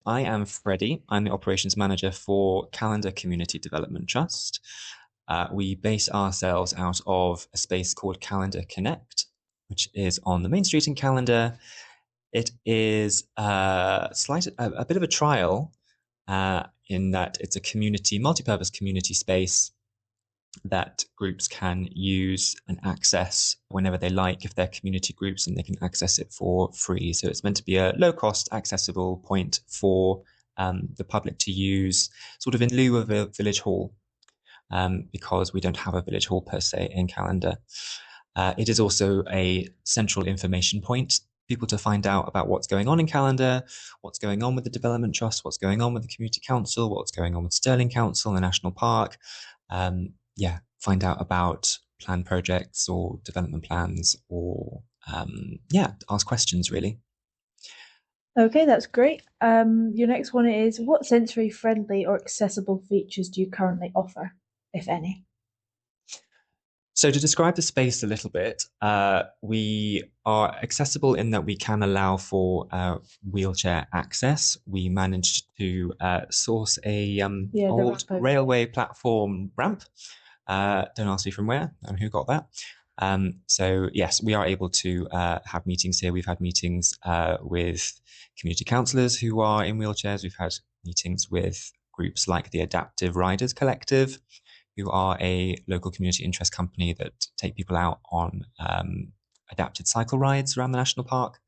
I am Freddie. I'm the operations manager for Callander Community Development Trust. We base ourselves out of a space called Callander Connect, which is on the main street in Callander. It is a bit of a trial in that it's a community, multi-purpose community space that groups can use and access whenever they like if they're community groups, and they can access it for free. So it's meant to be a low-cost, accessible point for the public to use, sort of in lieu of a village hall, because we don't have a village hall per se in Callander. It is also a central information point, people to find out about what's going on in Callander, what's going on with the Development Trust, what's going on with the Community Council, what's going on with Stirling Council and the National Park. Find out about planned projects or development plans, or ask questions really. Okay, that's great. Your next one is, what sensory friendly or accessible features do you currently offer, if any? So to describe the space a little bit, we are accessible in that we can allow for wheelchair access. We managed to source a old railway platform ramp. Don't ask me from where and who got that. So yes, we are able to have meetings here. We've had meetings with community councillors who are in wheelchairs. We've had meetings with groups like the Adaptive Riders Collective, who are a local community interest company that take people out on adapted cycle rides around the national park.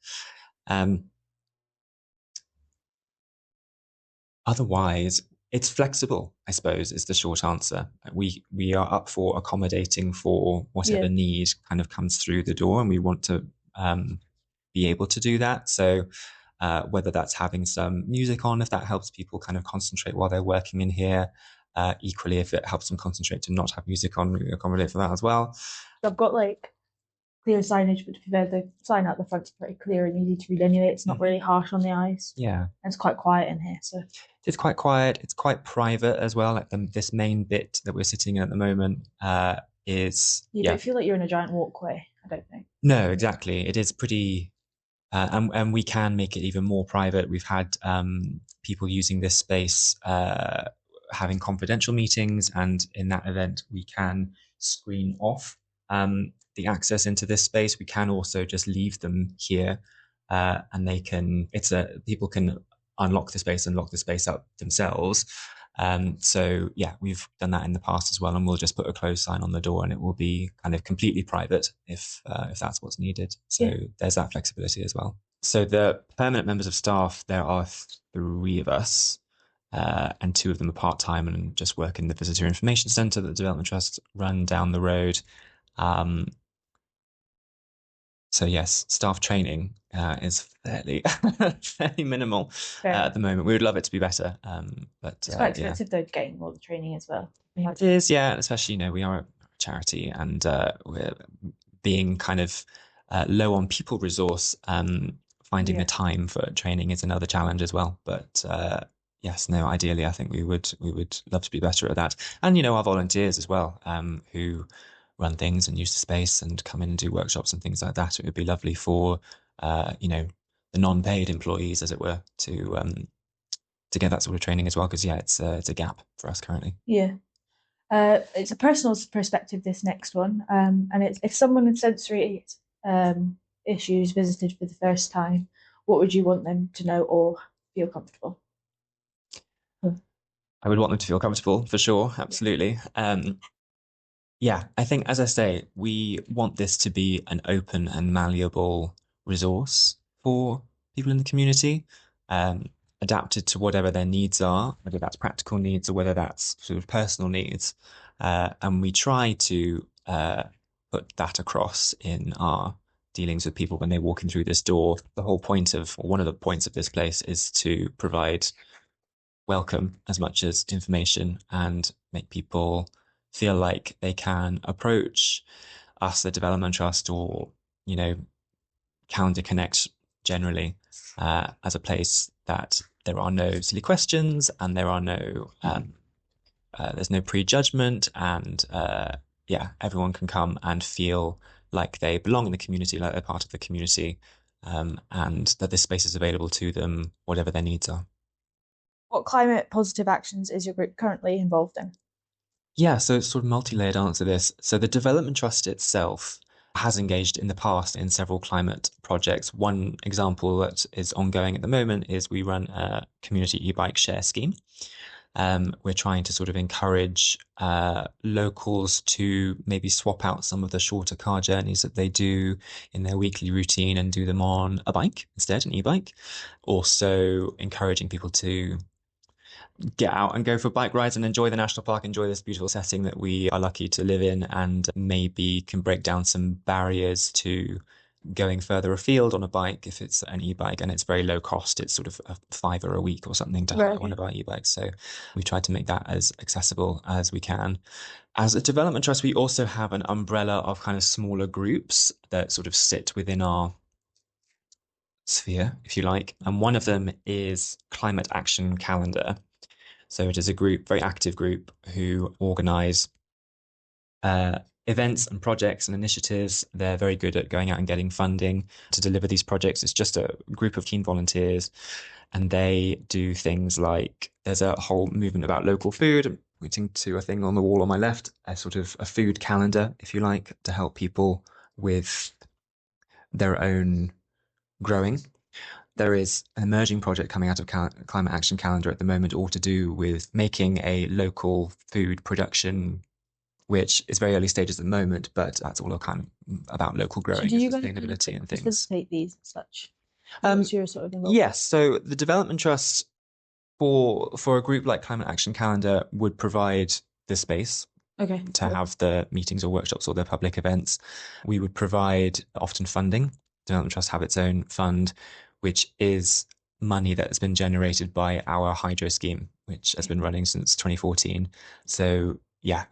Otherwise, it's flexible, I suppose, is the short answer. We are up for accommodating for whatever need kind of comes through the door, and we want to be able to do that. So whether that's having some music on, if that helps people kind of concentrate while they're working in here. Equally, if it helps them concentrate to not have music on, we accommodate for that as well. I've got like clear signage, but to be fair, the sign out the front's pretty clear and easy to read anyway. It's not really harsh on the eyes. Yeah. And it's quite quiet in here, so. It's quite quiet. It's quite private as well. Like this main bit that we're sitting in at the moment is... You don't feel like you're in a giant walkway, I don't think. No, exactly. It is pretty... and we can make it even more private. We've had people using this space having confidential meetings, and in that event we can screen off the access into this space. We can also just leave them here, and they can people can unlock the space and lock the space up themselves. So yeah, we've done that in the past as well, and we'll just put a close sign on the door and it will be kind of completely private if that's what's needed. So there's that flexibility as well. So the permanent members of staff, there are 3 of us, and 2 of them are part-time and just work in the Visitor Information Centre that the Development Trust run down the road. So yes, staff training is fairly minimal at the moment. We would love it to be better, but it's quite expensive though, getting all the training as well. It is, yeah, especially we are a charity, and we're being kind of low on people resource. Finding the time for training is another challenge as well. But yes, no, ideally, I think we would love to be better at that. And our volunteers as well, who run things and use the space and come in and do workshops and things like that. It would be lovely for the non-paid employees, as it were, to get that sort of training as well, because it's a gap for us currently. It's a personal perspective, this next one, and it's, if someone with sensory issues visited for the first time, what would you want them to know or feel comfortable? I would want them to feel comfortable, for sure, absolutely. I think, as I say, we want this to be an open and malleable resource for people in the community, adapted to whatever their needs are, whether that's practical needs or whether that's sort of personal needs. And we try to put that across in our dealings with people when they walk in through this door. The whole point of, or one of the points of this place, is to provide welcome as much as information and make people feel like they can approach us, the Development Trust, or Callander Connect generally, as a place that there are no silly questions and there are no there's no prejudgment, and everyone can come and feel like they belong in the community, like they're part of the community, and that this space is available to them, whatever their needs are. What climate positive actions is your group currently involved in? Yeah, so it's sort of multi-layered answer to this. So the Development Trust itself has engaged in the past in several climate projects. One example that is ongoing at the moment is we run a community e-bike share scheme. We're trying to sort of encourage locals to maybe swap out some of the shorter car journeys that they do in their weekly routine and do them on a bike instead, an e-bike. Also encouraging people to get out and go for bike rides and enjoy the national park, enjoy this beautiful setting that we are lucky to live in, and maybe can break down some barriers to going further afield on a bike if it's an e-bike and it's very low cost. It's sort of a £5 a week or something to Right. hire one of our e-bikes. So we try to make that as accessible as we can. As a development trust, we also have an umbrella of kind of smaller groups that sort of sit within our sphere, if you like. And one of them is Climate Action Callander. So it is a group, very active group, who organise events and projects and initiatives. They're very good at going out and getting funding to deliver these projects. It's just a group of keen volunteers, and they do things like there's a whole movement about local food. I'm pointing to a thing on the wall on my left, a sort of a food calendar, if you like, to help people with their own growing. There is an emerging project coming out of Climate Action Callander at the moment, all to do with making a local food production, which is very early stages at the moment, but that's all kind of about local So growing do and you guys kind of sustainability and things. facilitate these and such? Um, What's your sort of involvement? yes, so the Development Trust for a group like Climate Action Callander would provide the space Okay, to cool. have the meetings or workshops or the public events. We would provide often funding. Development Trust have its own fund, which is money that has been generated by our hydro scheme, which has been running since 2014. So yeah,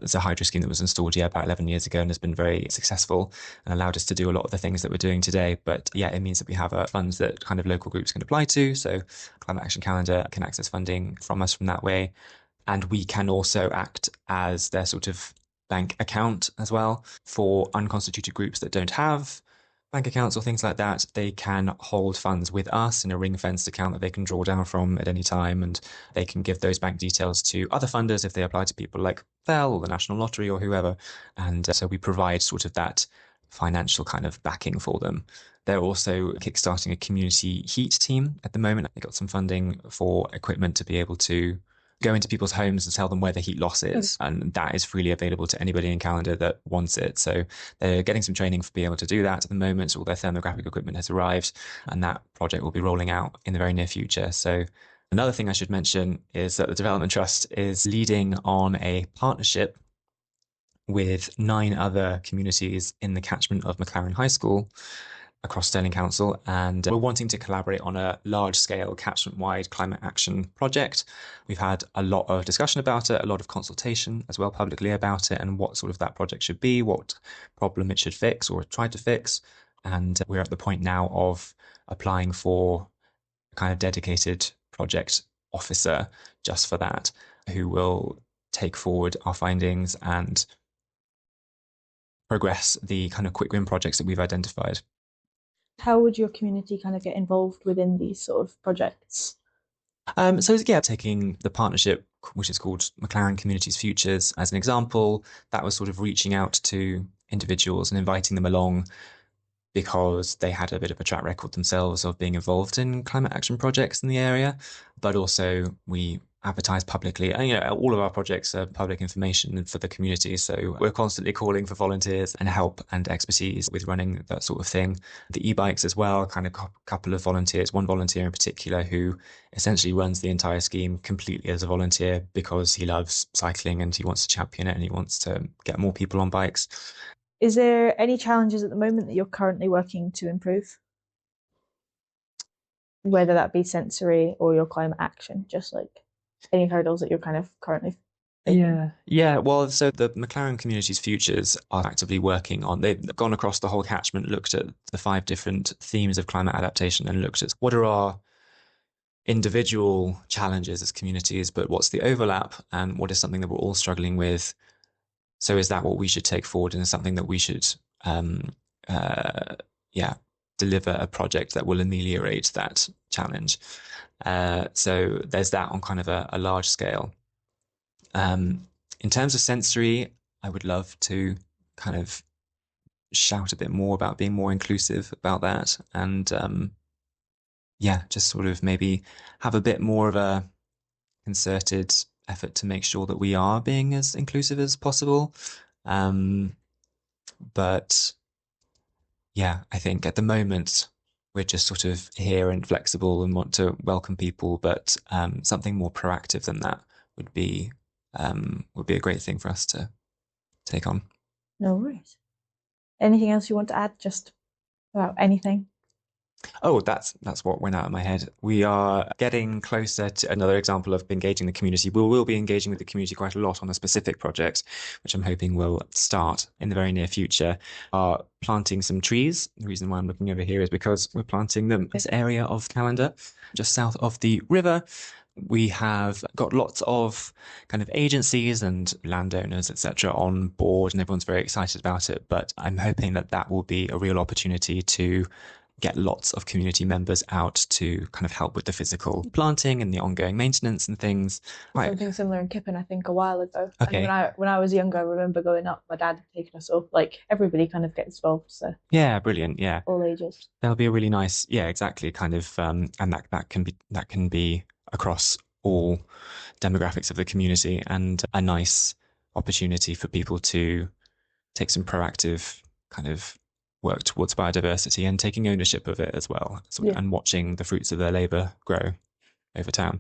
it's a hydro scheme that was installed about 11 years ago and has been very successful and allowed us to do a lot of the things that we're doing today. But yeah, it means that we have funds that kind of local groups can apply to. So Climate Action Callander can access funding from us from that way. And we can also act as their sort of bank account as well for unconstituted groups that don't have bank accounts or things like that. They can hold funds with us in a ring-fenced account that they can draw down from at any time, and they can give those bank details to other funders if they apply to people like Bell or the National Lottery or whoever. And so we provide sort of that financial kind of backing for them. They're also kickstarting a community heat team at the moment. They got some funding for equipment to be able to go into people's homes and tell them where the heat loss is. And that is freely available to anybody in Callander that wants it. So they're getting some training for being able to do that at the moment. So all their thermographic equipment has arrived, and that project will be rolling out in the very near future. So another thing I should mention is that the Development Trust is leading on a partnership with 9 other communities in the catchment of McLaren High School across Stirling Council, and we're wanting to collaborate on a large-scale catchment-wide climate action project. We've had a lot of discussion about it, a lot of consultation as well publicly about it, and what sort of that project should be, what problem it should fix or try to fix. And we're at the point now of applying for a kind of dedicated project officer just for that, who will take forward our findings and progress the kind of quick win projects that we've identified. How would your community kind of get involved within these sort of projects? So yeah, taking the partnership, which is called McLaren Communities Futures, as an example, that was sort of reaching out to individuals and inviting them along because they had a bit of a track record themselves of being involved in climate action projects in the area. But also we advertise publicly, and all of our projects are public information for the community, so we're constantly calling for volunteers and help and expertise with running that sort of thing. The e-bikes as well, kind of a couple of volunteers, one volunteer in particular who essentially runs the entire scheme completely as a volunteer because he loves cycling and he wants to champion it and he wants to get more people on bikes. Is there any challenges at the moment that you're currently working to improve? Whether that be sensory or your climate action, just like any hurdles that you're kind of currently facing? Yeah. Well, so the McLaren Communities Futures are actively working on, they've gone across the whole catchment, looked at the 5 different themes of climate adaptation and looked at what are our individual challenges as communities, but what's the overlap and what is something that we're all struggling with. So is that what we should take forward and something that we should, um, uh, yeah, deliver a project that will ameliorate that challenge. So there's that on kind of a large scale. In terms of sensory, I would love to kind of shout a bit more about being more inclusive about that, and yeah, just sort of maybe have a bit more of a concerted effort to make sure that we are being as inclusive as possible. But yeah, I think at the moment we're just sort of here and flexible and want to welcome people, but something more proactive than that would be a great thing for us to take on. No worries. Anything else you want to add just about anything? Oh, that's what went out of my head. We are getting closer to another example of engaging the community. We'll be engaging with the community quite a lot on a specific project, which I'm hoping will start in the very near future. Are planting some trees. The reason why I'm looking over here is because we're planting them in this area of Callander, just south of the river. We have got lots of kind of agencies and landowners, etc., on board, and everyone's very excited about it. But I'm hoping that that will be a real opportunity to get lots of community members out to kind of help with the physical planting and the ongoing maintenance and things. Right. Something similar in Kippen, I think, a while ago. Okay. And when I was younger, I remember going up. My dad had taken us up. Like everybody kind of gets involved. So yeah, brilliant. Yeah, all ages. That'll be a really nice. Yeah, exactly. Kind of, and that can be across all demographics of the community, and a nice opportunity for people to take some proactive kind of work towards biodiversity and taking ownership of it as well, and watching the fruits of their labour grow over time.